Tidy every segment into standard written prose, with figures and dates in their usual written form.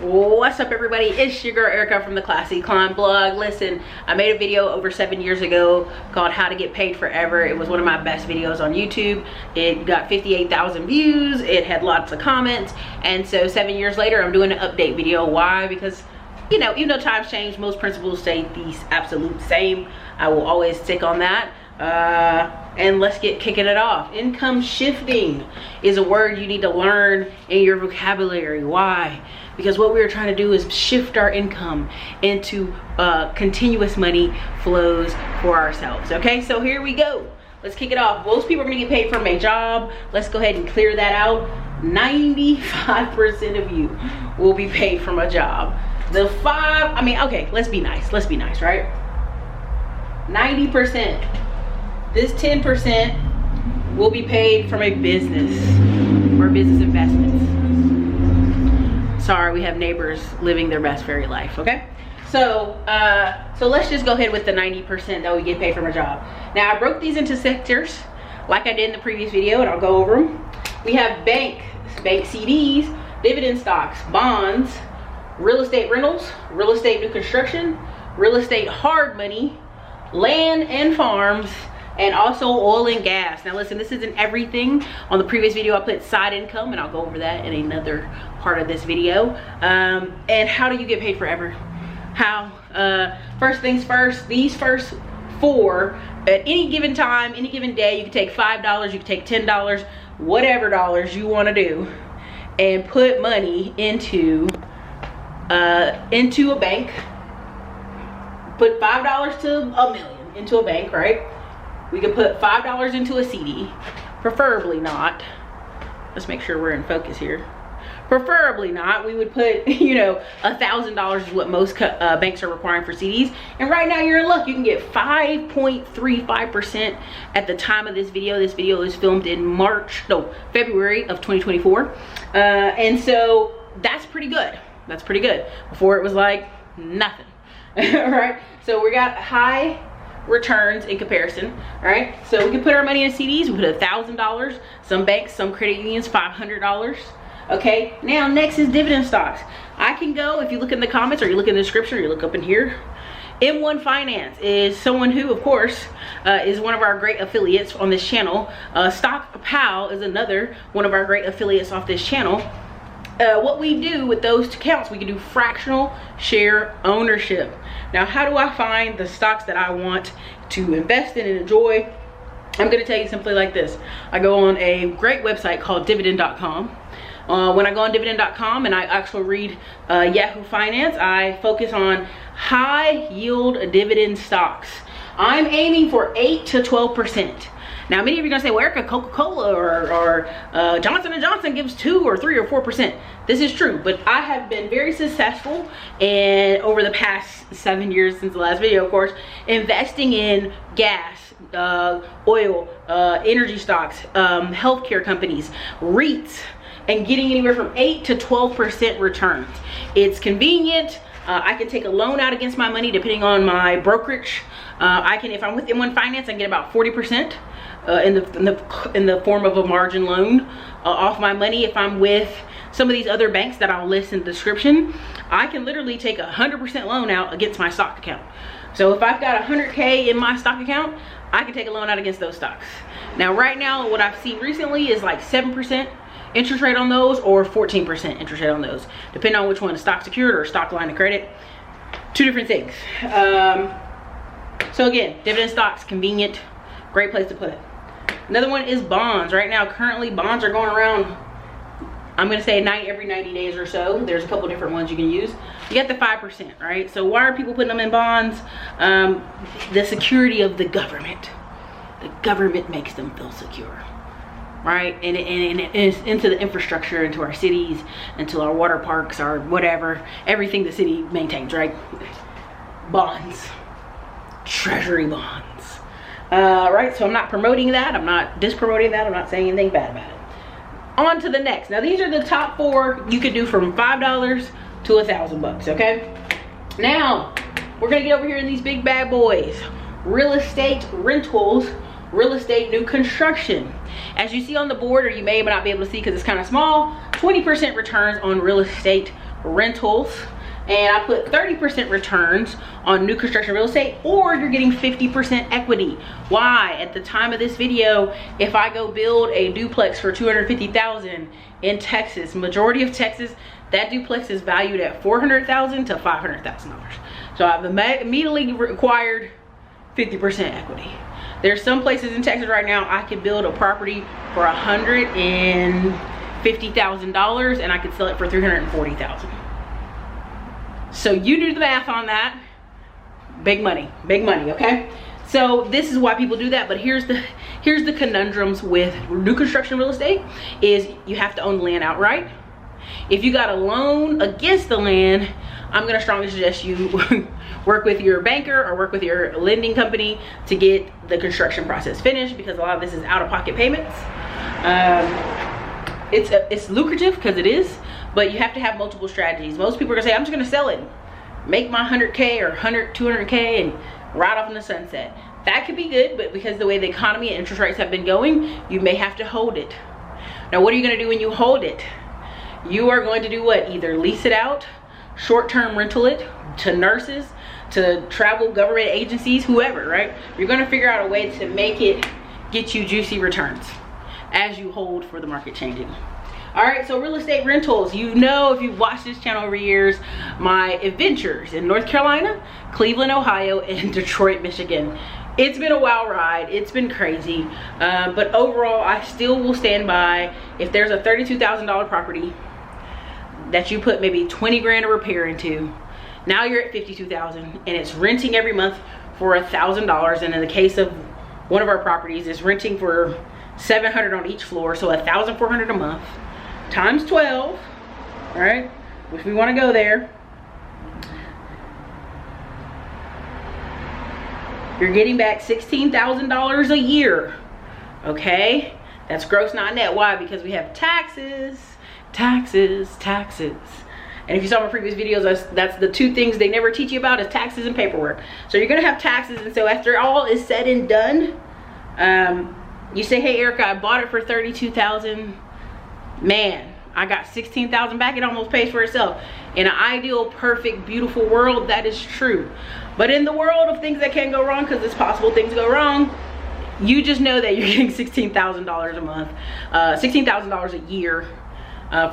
What's up, everybody? It's your girl Erica from the CLASSYIT blog. Listen, I made a video over 7 years ago called How to Get Paid Forever. It was one of my best videos on YouTube. It got 58,000 views. It had lots of comments. And so 7 years later, I'm doing an update video. Why? Because you know times change. Most principles stay the absolute same. I will always stick on that. And let's get kicking it off. Income shifting is a word you need to learn in your vocabulary. Why? Because what we're trying to do is shift our income into continuous money flows for ourselves. Okay, so here we go. Let's kick it off. Most people are gonna get paid from a job. Let's go ahead and clear that out. 95% of you will be paid from a job. Okay, let's be nice, right? 90%. This 10% will be paid from a business or business investments. Sorry, we have neighbors living their best fairy life, okay? So let's just go ahead with the 90% that we get paid from a job. Now, I broke these into sectors like I did in the previous video, and I'll go over them. We have bank CDs, dividend stocks, bonds, real estate rentals, real estate new construction, real estate hard money, land and farms, and also oil and gas. Now listen, this isn't everything. On the previous video I put side income, and I'll go over that in another part of this video. And how do you get paid forever? How? First things first, these first four, at any given time, any given day, you can take $5, you can take $10, whatever dollars you want to do, and put money into a bank. Put $5 to $1 million into a bank, right? We could put $5 into a CD, preferably not. Let's make sure we're in focus here. Preferably not. We would put, $1,000 is what most banks are requiring for CDs. And right now you're in luck. You can get 5.35% at the time of this video. This video is filmed in February of 2024. And so that's pretty good. That's pretty good. Before it was like nothing. All right. So we got high returns in comparison. All right, so we can put our money in CDs. We put $1,000. Some banks, some credit unions, $500. Okay, now next is dividend stocks. I can go, if you look in the comments or you look in the description or you look up in here, M1 Finance is someone who, of course, is one of our great affiliates on this channel. Stock Pal is another one of our great affiliates off this channel. What we do with those accounts, we can do fractional share ownership. Now, how do I find the stocks that I want to invest in and enjoy? I'm going to tell you simply like this. I go on a great website called dividend.com. When I go on dividend.com and I actually read Yahoo Finance, I focus on high yield dividend stocks. I'm aiming for 8 to 12%. Now, many of you are gonna say, well, Ericka, Coca-Cola or Johnson & Johnson gives 2 or 3 or 4%. This is true, but I have been very successful over the past 7 years since the last video, of course, investing in gas, oil, energy stocks, healthcare companies, REITs, and getting anywhere from 8 to 12% returns. It's convenient. I can take a loan out against my money depending on my brokerage. If I'm with M1 Finance, I can get about 40% in the form of a margin loan off my money. If I'm with some of these other banks that I'll list in the description, I can literally take 100% loan out against my stock account. So if I've got 100K in my stock account, I can take a loan out against those stocks. Now, right now, what I've seen recently is like 7% interest rate on those or 14% interest rate on those, depending on which one is stock secured or stock line of credit. Two different things. So again, dividend stocks, convenient, great place to put it. Another one is bonds. Right now, currently bonds are going around, I'm gonna say every 90 days or so. There's a couple different ones you can use. You got the 5%, right? So why are people putting them in bonds? The security of the government. The government makes them feel secure, right? And it's into the infrastructure, into our cities, into our water parks, our whatever, everything the city maintains, right? Bonds. Treasury bonds. Right, so I'm not promoting that, I'm not dispromoting that, I'm not saying anything bad about it. On to the next. Now, these are the top 4 you could do from $5 to $1,000, okay? Now, we're gonna get over here in these big bad boys. Real estate rentals, real estate new construction. As you see on the board, or you may not be able to see because it's kind of small, 20% returns on real estate rentals, and I put 30% returns on new construction real estate, or you're getting 50% equity. Why? At the time of this video, if I go build a duplex for $250,000 in Texas, majority of Texas, that duplex is valued at $400,000 to $500,000. So I've immediately required 50% equity. There's some places in Texas right now I could build a property for $150,000 and I could sell it for $340,000. So you do the math on that. Big money, okay? So this is why people do that, but here's the conundrums with new construction real estate is you have to own the land outright. If you got a loan against the land, I'm gonna strongly suggest you work with your banker or work with your lending company to get the construction process finished, because a lot of this is out-of-pocket payments. It's lucrative, because it is, but you have to have multiple strategies. Most people are gonna say, I'm just gonna sell it, make my 100K or 200K and ride off in the sunset. That could be good, but because the way the economy and interest rates have been going, you may have to hold it. Now, what are you gonna do when you hold it? You are going to do what? Either lease it out, short-term rental it to nurses, to travel government agencies, whoever, right? You're gonna figure out a way to make it get you juicy returns as you hold for the market changing. All right, so real estate rentals, you know, if you've watched this channel over years, my adventures in North Carolina, Cleveland, Ohio, and Detroit, Michigan. It's been a wild ride, it's been crazy, but overall, I still will stand by, if there's a $32,000 property that you put maybe 20 grand of repair into, now you're at 52,000 and it's renting every month for $1,000. And in the case of one of our properties, it's renting for $700 on each floor, so $1,400 a month times 12, all right, which we want to go there. You're getting back $16,000 a year, okay? That's gross, not net. Why? Because we have taxes. And if you saw my previous videos, that's the two things they never teach you about, is taxes and paperwork. So you're gonna have taxes, and so after all is said and done, you say, hey Erica, I bought it for $32,000. Man, I got $16,000 back. It almost pays for itself. In an ideal, perfect, beautiful world, that is true. But in the world of things that can go wrong, because it's possible things go wrong, you just know that you're getting $16,000 a month, $16,000 a year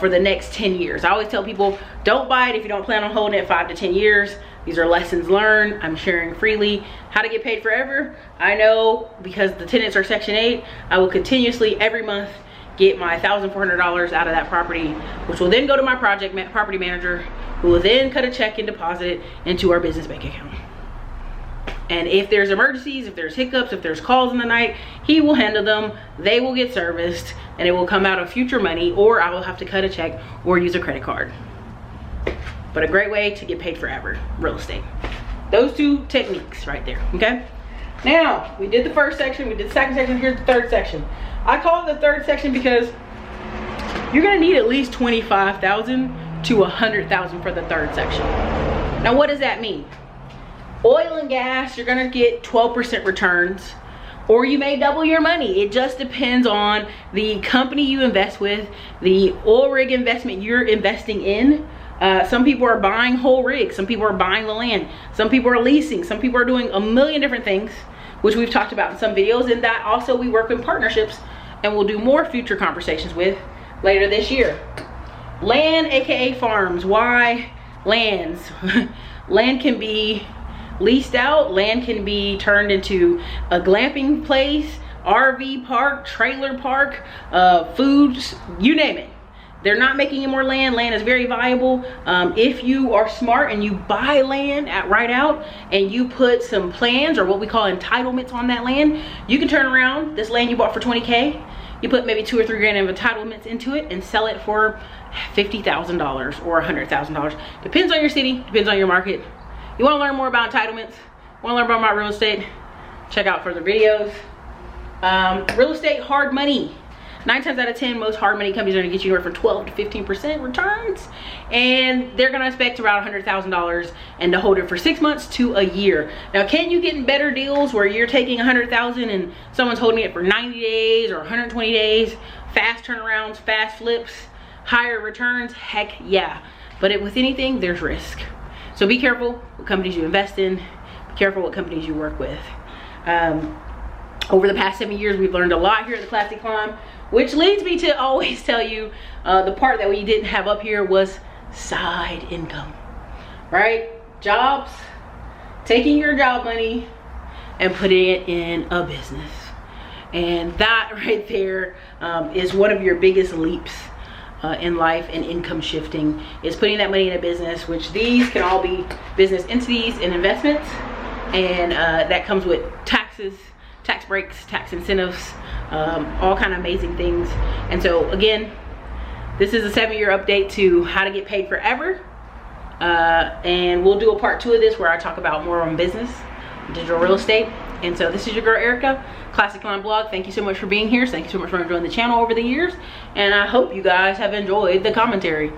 for the next 10 years. I always tell people, don't buy it if you don't plan on holding it 5 to 10 years. These are lessons learned. I'm sharing freely. How to get paid forever? I know, because the tenants are Section 8, I will continuously every month get my $1,400 out of that property, which will then go to my property manager, who will then cut a check and deposit it into our business bank account. And if there's emergencies, if there's hiccups, if there's calls in the night, he will handle them. They will get serviced, and it will come out of future money, or I will have to cut a check or use a credit card. But a great way to get paid forever, real estate. Those two techniques right there, okay? Now, we did the first section, we did the second section, here's the third section. I call it the third section because you're gonna need at least $25,000 to $100,000 for the third section. Now, what does that mean? Oil and gas, you're gonna get 12% returns, or you may double your money. It just depends on the company you invest with, the oil rig investment you're investing in. Some people are buying whole rigs, some people are buying the land, some people are leasing, some people are doing a million different things, which we've talked about in some videos, and that also we work in partnerships, and we'll do more future conversations with later this year. Land, aka farms. Why lands? Land can be leased out, land can be turned into a glamping place, RV park, trailer park, foods, you name it. They're not making any more land. Land is very viable. If you are smart and you buy land right out and you put some plans, or what we call entitlements, on that land, you can turn around this land you bought for 20K. You put maybe 2 or 3 grand of entitlements into it and sell it for $50,000 or $100,000. Depends on your city, depends on your market. You want to learn more about entitlements, want to learn more about real estate, check out further videos. Real estate, hard money. 9 times out of 10, most hard money companies are going to get you anywhere from 12 to 15% returns, and they're going to expect around $100,000 and to hold it for 6 months to a year. Now, can you get in better deals where you're taking $100,000 and someone's holding it for 90 days or 120 days? Fast turnarounds, fast flips, higher returns? Heck yeah. But with anything, there's risk. So be careful what companies you invest in. Be careful what companies you work with. Over the past 7 years, we've learned a lot here at the Classy Climb, which leads me to always tell you the part that we didn't have up here was side income, right? Jobs, taking your job money and putting it in a business. And that right there is one of your biggest leaps in life and income shifting, is putting that money in a business, which these can all be business entities and investments. And that comes with taxes, tax breaks, tax incentives, all kind of amazing things. And so again, this is a 7-year update to how to get paid forever. And we'll do a part 2 of this where I talk about more on business, digital real estate. And so this is your girl Ericka, Classy Climb Blog. Thank you so much for being here. Thank you so much for enjoying the channel over the years. And I hope you guys have enjoyed the commentary.